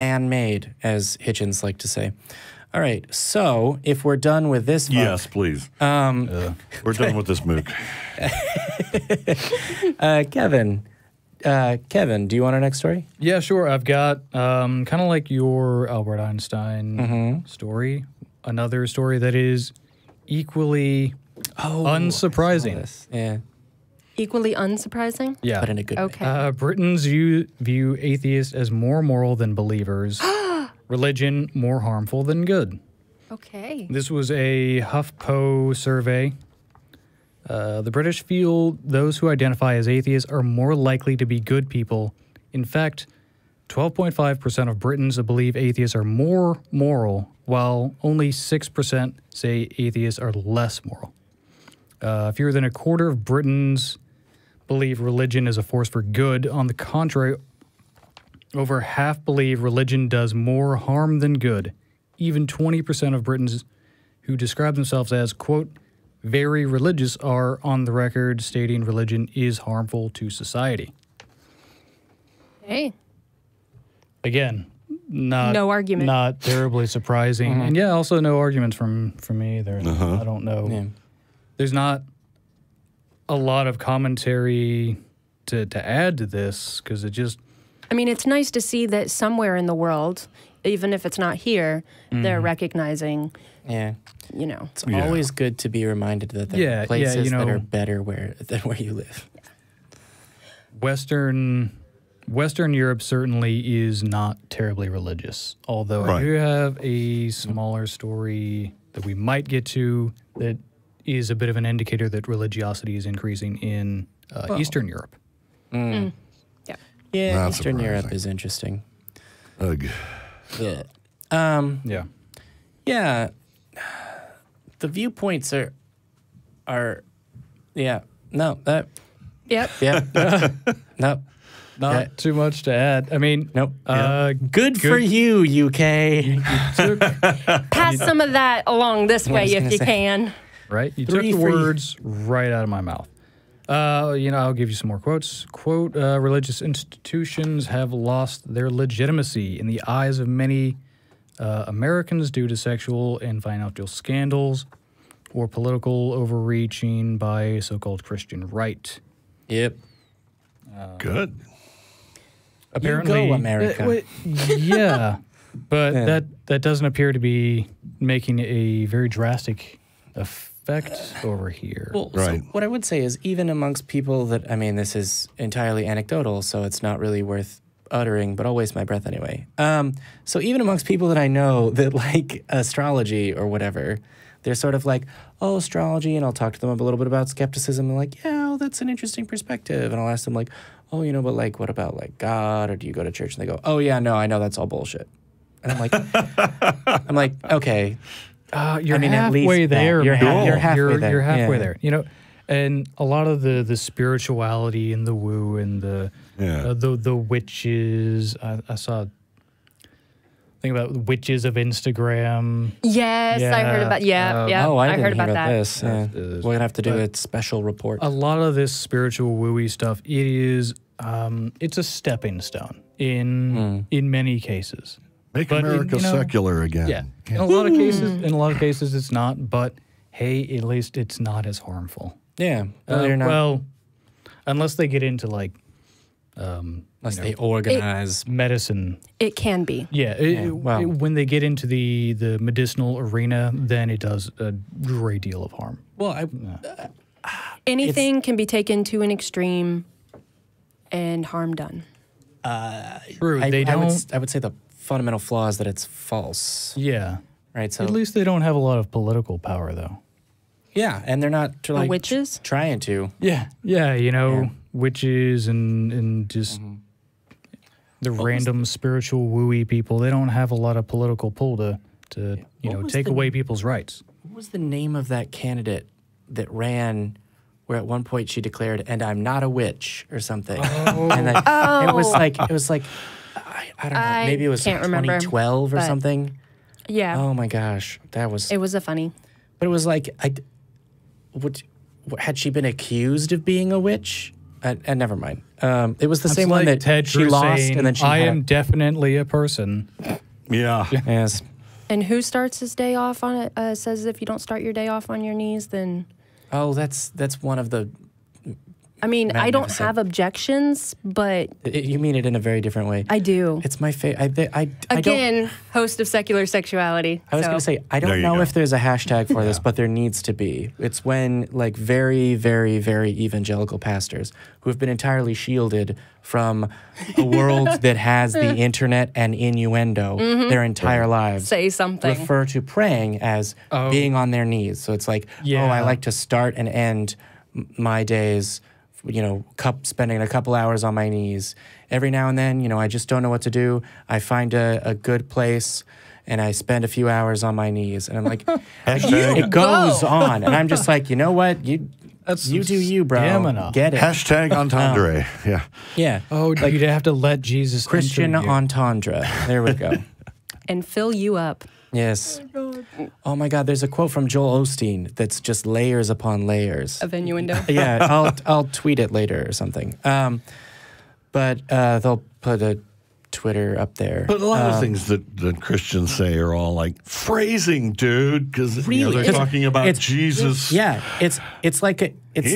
handmade, as Hitchens like to say. All right, so if we're done with this, yes, please. We're done with this MOOC. Kevin, do you want our next story? Yeah, sure. I've got kind of like your Albert Einstein story, another story that is equally unsurprising. Yeah. Equally unsurprising? Yeah. But in a good way. Okay. Britons view atheists as more moral than believers. Religion more harmful than good. Okay. This was a HuffPo survey. The British feel those who identify as atheists are more likely to be good people. In fact, 12.5% of Britons believe atheists are more moral, while only 6% say atheists are less moral. Fewer than a quarter of Britons believe religion is a force for good. On the contrary, over half believe religion does more harm than good. Even 20% of Britons who describe themselves as, quote, very religious are on the record stating religion is harmful to society. Hey. Again, no argument. Not terribly surprising. And yeah, also no arguments from me either. I don't know. Yeah. There's not a lot of commentary to add to this because it just... I mean, it's nice to see that somewhere in the world, even if it's not here, they're recognizing, you know. It's always good to be reminded that there are places that are better than where you live. Western Europe certainly is not terribly religious, although I do have a smaller story that we might get to that is a bit of an indicator that religiosity is increasing in Eastern Europe. Yeah, Not Eastern surprising. Europe is interesting. Ugh. Yeah. Yeah. The viewpoints are no, that, Yep. yeah, no. Not too much to add. I mean, Nope. Good for you, UK. Pass some of that along this way was if gonna you say. can. right? You Three took the for you. words right out of my mouth. I'll give you some more quotes. Quote, religious institutions have lost their legitimacy in the eyes of many Americans due to sexual and financial scandals or political overreaching by so-called Christian right. Yep. Good. Apparently, go, America. yeah, but that doesn't appear to be making a very drastic effect over here. Well, Right. so what I would say is even amongst people that, I mean, this is entirely anecdotal, so it's not really worth uttering, but I'll waste my breath anyway. So even amongst people that I know that like astrology or whatever, they're sort of like, oh, astrology, and I'll talk to them a little bit about skepticism. And like, yeah, well, that's an interesting perspective. And I'll ask them like, oh, but like, what about like God, or do you go to church? And they go, oh yeah, no, I know that's all bullshit. And I'm like, okay. You're I mean, at halfway least there. You're, man. you're halfway there. You're halfway Yeah. there. You know, and a lot of the spirituality and the woo and the witches. I saw a thing about witches of Instagram. Yes, I heard about. I heard about hear that. This. Yeah. We're gonna have to do a special report. A lot of this spiritual wooey stuff. It is. It's a stepping stone in many cases. Make But America secular again. Yeah. In a lot of cases, it's not. But hey, at least it's not as harmful. Yeah. They're not, Well, unless they get into like, unless they organize. medicine. It can be. Yeah. Well. When they get into the medicinal arena, then it does a great deal of harm. Well, Anything can be taken to an extreme and harm done. True. They I don't. would say the fundamental flaw is that it's false. Yeah. Right. So At least they don't have a lot of political power, though. yeah, and they're not like witches? trying to. Yeah. Yeah. Witches and just the random spiritual wooey people. They don't have a lot of political pull to take away people's rights. What was the name of that candidate that ran? Where at one point she declared, "And I'm not a witch" or something. Oh. And it was like I don't know. Maybe it was can't remember, 2012 or but- something. Yeah. Oh my gosh, that was. It was a funny. But it was like had she been accused of being a witch? And never mind. It was the That's same one like that Ted she Cruz lost, saying, and then she I had am definitely a person. Yeah. yes. And who starts his day off on it? Says if you don't start your day off on your knees, then. Oh, that's one of the. I mean, I don't Magnificent. have objections, but You mean it in a very different way. I do. It's my favorite. I don't. Again, host of Secular Sexuality. I was going to say, I There don't you know go. if there's a hashtag for this, but there needs to be. It's when, like, very, very, very evangelical pastors who have been entirely shielded from a world that has the internet and innuendo their entire lives say something. refer to praying as being on their knees. So it's like, oh, I like to start and end my days, you know, spending a couple hours on my knees. Every now and then, you know, I just don't know what to do. I find a good place and I spend a few hours on my knees. And I'm like, it goes on. And I'm just like, you know what? You do you, bro. Stamina. Get it. Hashtag entendre. Yeah. Yeah. Oh, you'd have to let Jesus Christian enter you. entendre. There we go. And fill you up. Yes. Oh my God, there's a quote from Joel Osteen that's just layers upon layers. Of innuendo. Yeah, I'll tweet it later or something. But they'll put a Twitter up there. But a lot of things that Christians say are all like phrasing, dude, because Really? they're talking about It's- Jesus. Yeah, it's like it's He's